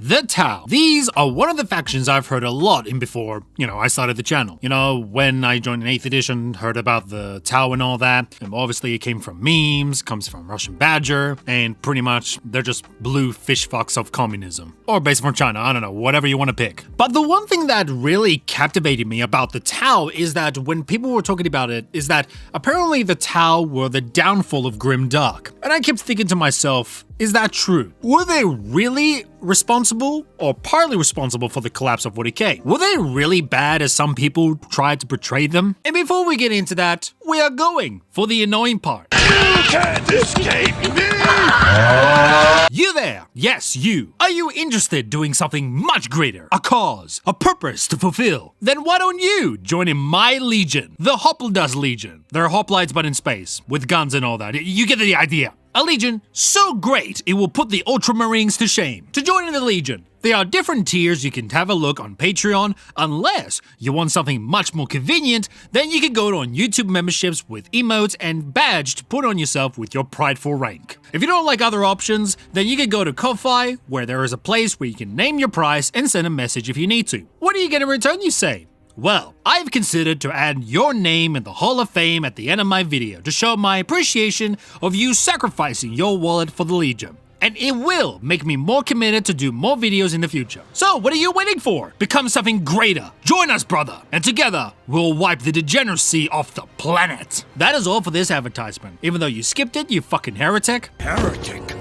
The Tau. These are one of the factions I've heard a lot in before, I started the channel. When I joined in 8th edition, heard about the Tau and all that, and obviously it came from memes, comes from Russian Badger, and pretty much they're just blue fish fucks of communism. Or based from China, I don't know, whatever you want to pick. But the one thing that really captivated me about the Tau is that when people were talking about it, is that apparently the Tau were the downfall of Grimdark. And I kept thinking to myself, is that true? Were they really responsible or partly responsible for the collapse of 40k? Were they really bad as some people tried to portray them? And before we get into that, we are going for the annoying part. You can't escape me! You there! Yes, you! Are you interested in doing something much greater? A cause, a purpose to fulfill? Then why don't you join in my legion, the Hoppeldas Legion? They're hoplites but in space, with guns and all that. You get the idea. A legion so great it will put the Ultramarines to shame. To join in the legion, there are different tiers you can have a look on Patreon. Unless you want something much more convenient, then you can go on YouTube memberships with emotes and badge to put on yourself with your prideful rank. If you don't like other options, then you can go to Ko-Fi, where there is a place where you can name your price and send a message if you need to. What do you get in return, you say? Well, I've considered to add your name in the Hall of Fame at the end of my video to show my appreciation of you sacrificing your wallet for the Legion. And it will make me more committed to do more videos in the future. So what are you waiting for? Become something greater. Join us, brother. And together, we'll wipe the degeneracy off the planet. That is all for this advertisement. Even though you skipped it, you fucking heretic. Heretic.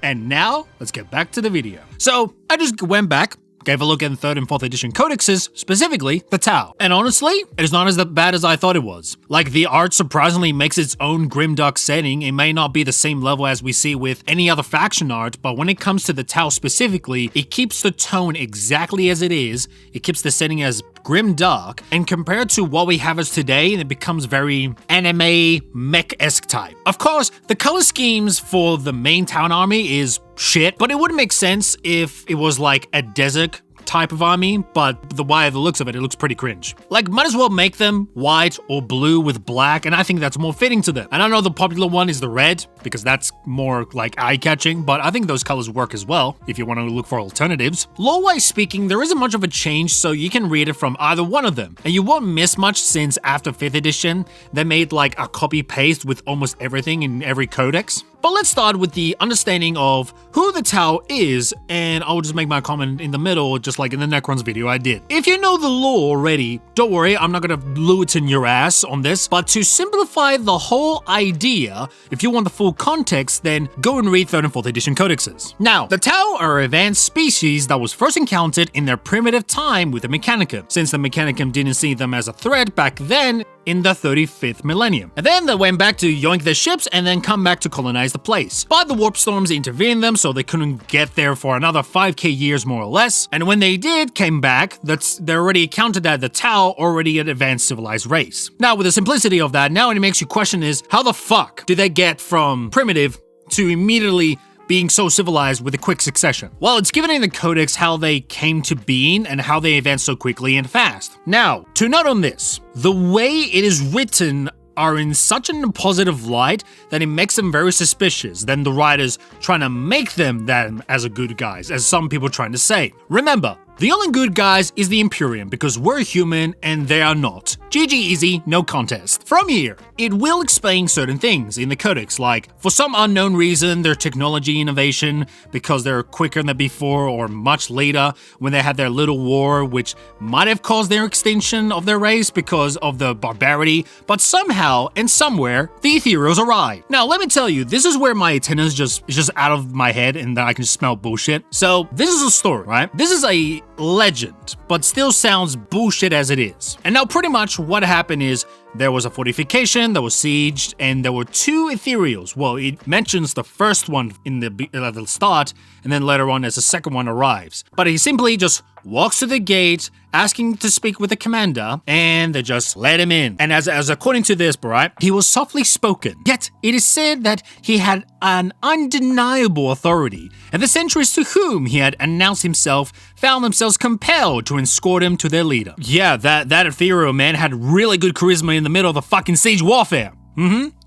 And now, let's get back to the video. So, I just went back, gave a look at the 3rd and 4th edition codexes, specifically the Tau. And honestly, it is not as bad as I thought it was. Like, the art surprisingly makes its own grimdark setting. It may not be the same level as we see with any other faction art, but when it comes to the Tau specifically, it keeps the tone exactly as it is. It keeps the setting as grimdark, and compared to what we have as today, it becomes very anime mech-esque type. Of course, the color schemes for the main town army is shit, but it wouldn't make sense if it was like a desert type of army, but the way the looks of it, it looks pretty cringe. Like, might as well make them white or blue with black, and I think that's more fitting to them. And I know the popular one is the red, because that's more like eye-catching, but I think those colors work as well, if you want to look for alternatives. Lore-wise speaking, there isn't much of a change, so you can read it from either one of them. And you won't miss much since after 5th edition, they made like a copy-paste with almost everything in every codex. But let's start with the understanding of who the Tau is, and I'll just make my comment in the middle, just like in the Necrons video I did. If you know the lore already, don't worry, I'm not gonna Lewitton your ass on this, but to simplify the whole idea, if you want the full context, then go and read 3rd and 4th edition codexes. Now, the Tau are an advanced species that was first encountered in their primitive time with the Mechanicum, since the Mechanicum didn't see them as a threat back then in the 35th millennium. And then they went back to yoink their ships and then come back to colonize the place. But the warp storms intervened them, so they couldn't get there for another 5k years more or less. And when they did came back, they already counted that the Tau already an advanced civilized race. Now, with the simplicity of that, now it makes you question is, how the fuck do they get from primitive to immediately being so civilized with a quick succession? Well, it's given in the codex how they came to being and how they advanced so quickly and fast. Now, to note on this, the way it is written are in such a positive light that it makes them very suspicious than the writers trying to make them as a good guys, as some people trying to say. Remember, the only good guys is the Imperium because we're human and they are not. GG easy, no contest. From here, it will explain certain things in the codex, like for some unknown reason their technology innovation because they're quicker than before or much later when they had their little war which might have caused their extinction of their race because of the barbarity, but somehow and somewhere the ethereals arrive. Now let me tell you, this is where my attendance is just out of my head and that I can smell bullshit. So this is a story, right? This is a legend, but still sounds bullshit as it is. And now pretty much what happened is there was a fortification that was sieged and there were 2 ethereals. Well, it mentions the first one in the start and then later on as the second one arrives. But he simply just walks to the gate asking to speak with the commander and they just let him in. And as according to this, right, he was softly spoken. Yet it is said that he had an undeniable authority and the sentries to whom he had announced himself found themselves compelled to escort him to their leader. Yeah, that ethereal man had really good charisma in the middle of the fucking siege warfare.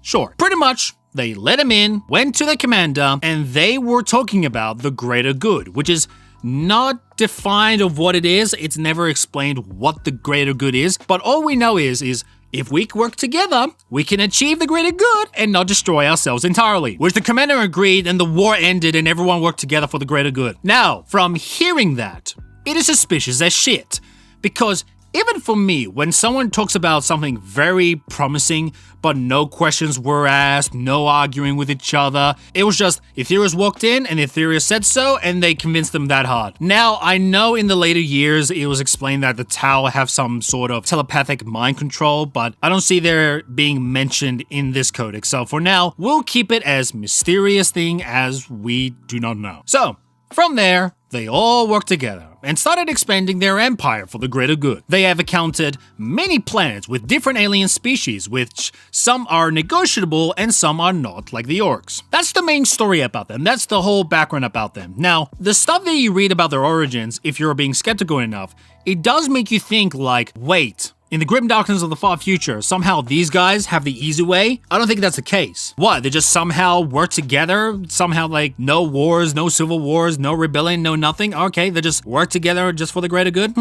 Sure. Pretty much they let him in, went to the commander, and they were talking about the greater good, which is not defined of what it is. It's never explained what the greater good is, but all we know is if we work together, we can achieve the greater good and not destroy ourselves entirely. Which the commander agreed, and the war ended and everyone worked together for the greater good. Now, from hearing that, it is suspicious as shit. Because even for me, when someone talks about something very promising, but no questions were asked, no arguing with each other, it was just Aetherius walked in and Aetherius said so, and they convinced them that hard. Now, I know in the later years it was explained that the Tau have some sort of telepathic mind control, but I don't see there being mentioned in this codex. So for now, we'll keep it as mysterious thing as we do not know. So, from there, they all worked together and started expanding their empire for the greater good. They have encountered many planets with different alien species, which some are negotiable and some are not, like the orcs. That's the main story about them. That's the whole background about them. Now, the stuff that you read about their origins, if you're being skeptical enough, it does make you think like, wait, in the grim darkness of the far future, somehow these guys have the easy way? I don't think that's the case. What, they just somehow work together? Somehow, like, no wars, no civil wars, no rebellion, no nothing? Okay, they just work together just for the greater good?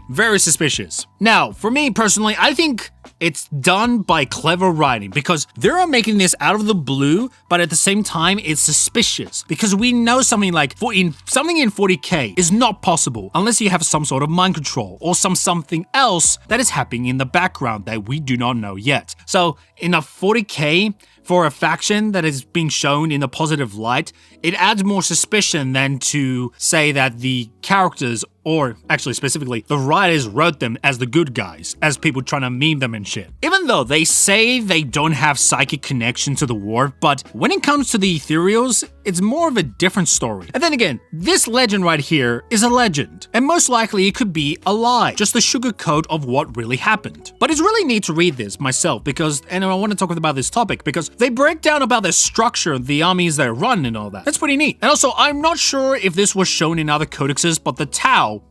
Very suspicious. Now, for me personally, I think it's done by clever writing because they're making this out of the blue, but at the same time, it's suspicious because we know something like something in 40k is not possible unless you have some sort of mind control or something else that is happening in the background that we do not know yet. So in a 40k, for a faction that is being shown in a positive light, it adds more suspicion than to say that the characters, or actually specifically, the writers wrote them as the good guys, as people trying to meme them and shit. Even though they say they don't have psychic connection to the war, but when it comes to the Ethereals, it's more of a different story. And then again, this legend right here is a legend, and most likely it could be a lie, just a sugarcoat of what really happened. But it's really neat to read this myself because, and I want to talk about this topic because they break down about the structure of the armies that run and all that. That's pretty neat. And also, I'm not sure if this was shown in other codexes, but the Tau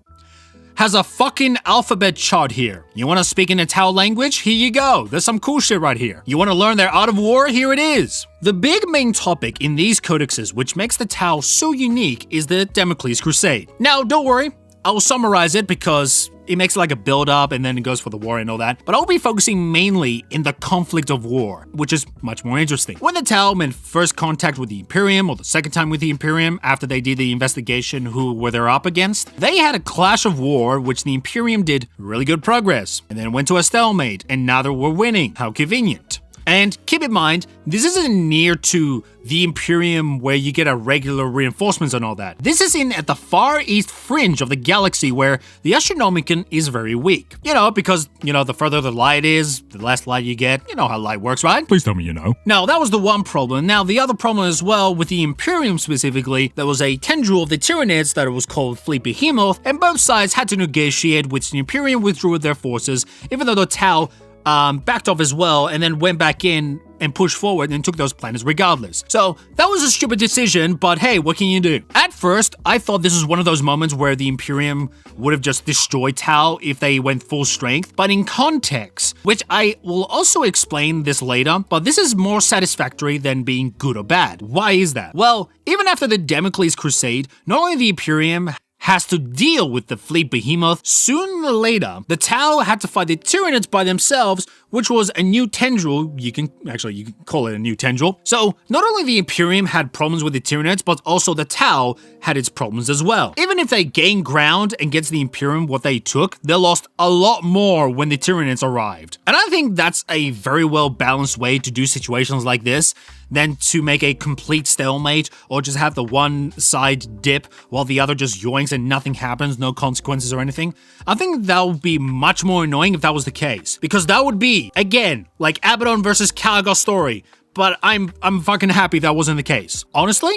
has a fucking alphabet chart here. You want to speak in a Tau language? Here you go. There's some cool shit right here. You want to learn their art of war? Here it is. The big main topic in these codexes, which makes the Tau so unique, is the Damocles Crusade. Now, don't worry. I'll summarize it because it makes like a build-up and then it goes for the war and all that, but I'll be focusing mainly in the conflict of war, which is much more interesting. When the Tau made first contact with the Imperium, or the second time with the Imperium, after they did the investigation who were they up against, they had a clash of war, which the Imperium did really good progress, and then went to a stalemate, and now they were winning. How convenient. And keep in mind, this isn't near to the Imperium where you get a regular reinforcements and all that. This is at the far east fringe of the galaxy where the Astronomicon is very weak. You know, because, the further the light is, the less light you get. You know how light works, right? Please tell me you know. Now, that was the one problem. Now, the other problem as well with the Imperium specifically, there was a tendril of the Tyranids that was called Fleet Behemoth, and both sides had to negotiate, which the Imperium withdrew their forces, even though the Tau backed off as well, and then went back in and pushed forward and took those planets regardless. So that was a stupid decision, but hey, what can you do? At first, I thought this was one of those moments where the Imperium would have just destroyed Tau if they went full strength, but in context, which I will also explain this later, but this is more satisfactory than being good or bad. Why is that? Well, even after the Damocles Crusade, not only the Imperium has to deal with the Fleet Behemoth, sooner or later, the Tau had to fight the Tyranids by themselves, which was a new tendril. You can call it a new tendril. So, not only the Imperium had problems with the Tyranids, but also the Tau had its problems as well. Even if they gained ground and get to the Imperium what they took, they lost a lot more when the Tyranids arrived. And I think that's a very well balanced way to do situations like this, than to make a complete stalemate or just have the one side dip while the other just yoinks and nothing happens, no consequences or anything. I think that would be much more annoying if that was the case, because that would be, again, like Abaddon versus Caligos story, but I'm fucking happy that wasn't the case. Honestly,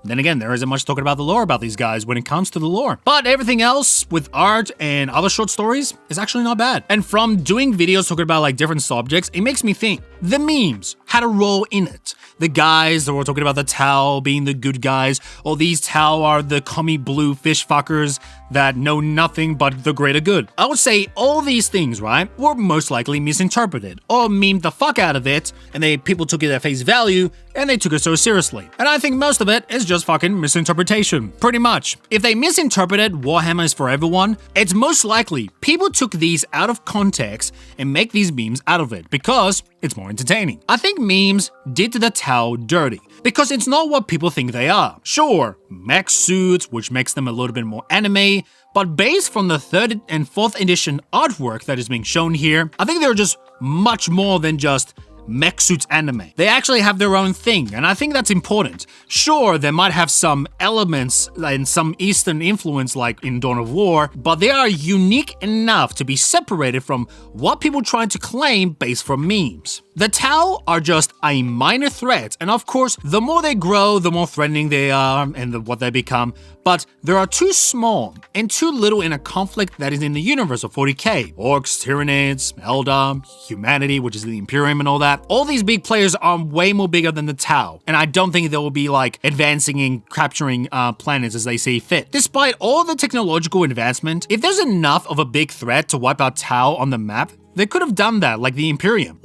Then again, there isn't much talking about the lore about these guys when it comes to the lore. But everything else with art and other short stories is actually not bad. And from doing videos talking about like different subjects, it makes me think the memes had a role in it. The guys that were talking about the Tau being the good guys, or these Tau are the commie blue fish fuckers that know nothing but the greater good. I would say all these things, right, were most likely misinterpreted or memed the fuck out of it, and people took it at face value and they took it so seriously. And I think most of it is just fucking misinterpretation, pretty much. If they misinterpreted Warhammer is for everyone, it's most likely people took these out of context and make these memes out of it because it's more entertaining. I think memes did the Tau dirty because it's not what people think they are. Sure, mech suits, which makes them a little bit more anime, but based from the 3rd and 4th edition artwork that is being shown here, I think they're just much more than just mech suits anime. They actually have their own thing, and I think that's important. Sure, they might have some elements and some Eastern influence like in Dawn of War, but they are unique enough to be separated from what people try to claim based from memes. The Tau are just a minor threat, and of course, the more they grow, the more threatening they are and what they become, but they are too small and too little in a conflict that is in the universe of 40k. Orcs, Tyranids, Eldar, humanity, which is the Imperium and all that. All these big players are way more bigger than the Tau, and I don't think they will be like advancing and capturing planets as they see fit. Despite all the technological advancement, if there's enough of a big threat to wipe out Tau on the map, they could have done that, like the Imperium.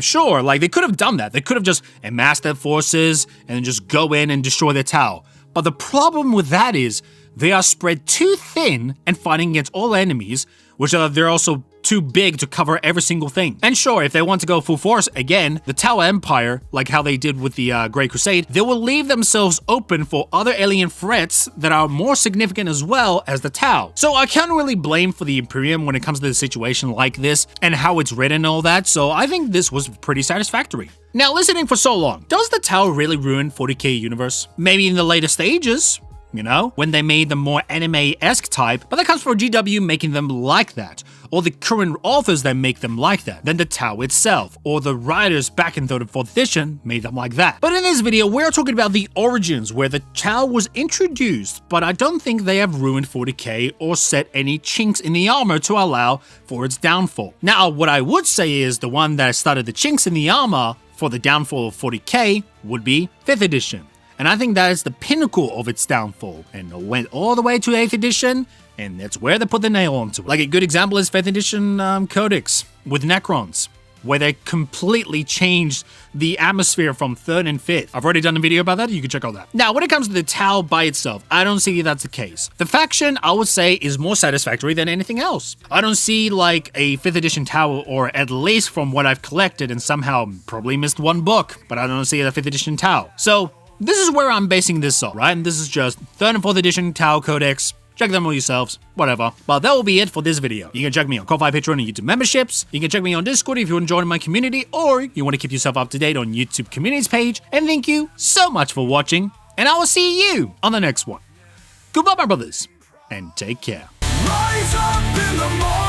Sure, like they could have done that. They could have just amassed their forces and then just go in and destroy their Tau. But the problem with that is they are spread too thin and fighting against all enemies, which they're also too big to cover every single thing. And sure, if they want to go full force again, the Tau Empire, like how they did with the Great Crusade, they will leave themselves open for other alien threats that are more significant as well as the Tau. So I can't really blame for the Imperium when it comes to a situation like this and how it's written and all that, so I think this was pretty satisfactory. Now, listening for so long, does the Tau really ruin 40k universe? Maybe in the later stages, you know, when they made them more anime-esque type, but that comes from GW making them like that, or the current authors that make them like that, then the Tau itself, or the writers back in 3rd and 4th edition made them like that. But in this video, we're talking about the origins where the Tau was introduced, but I don't think they have ruined 40k or set any chinks in the armor to allow for its downfall. Now, what I would say is the one that started the chinks in the armor for the downfall of 40k would be 5th edition. And I think that is the pinnacle of its downfall, and it went all the way to 8th edition, and that's where they put the nail onto it. Like a good example is 5th edition Codex with Necrons, where they completely changed the atmosphere from 3rd and 5th. I've already done a video about that, you can check out that. Now, when it comes to the Tau by itself, I don't see that's the case. The faction, I would say, is more satisfactory than anything else. I don't see like a 5th edition Tau, or at least from what I've collected and somehow probably missed one book, but I don't see a 5th edition Tau. So, this is where I'm basing this off, right? And this is just 3rd and 4th edition Tau Codex. Check them all yourselves, whatever. But that will be it for this video. You can check me on Ko-Fi, Patreon, and YouTube memberships. You can check me on Discord if you want to join my community, or you want to keep yourself up to date on YouTube communities page. And thank you so much for watching, and I will see you on the next one. Goodbye, my brothers, and take care. Rise up in the morning.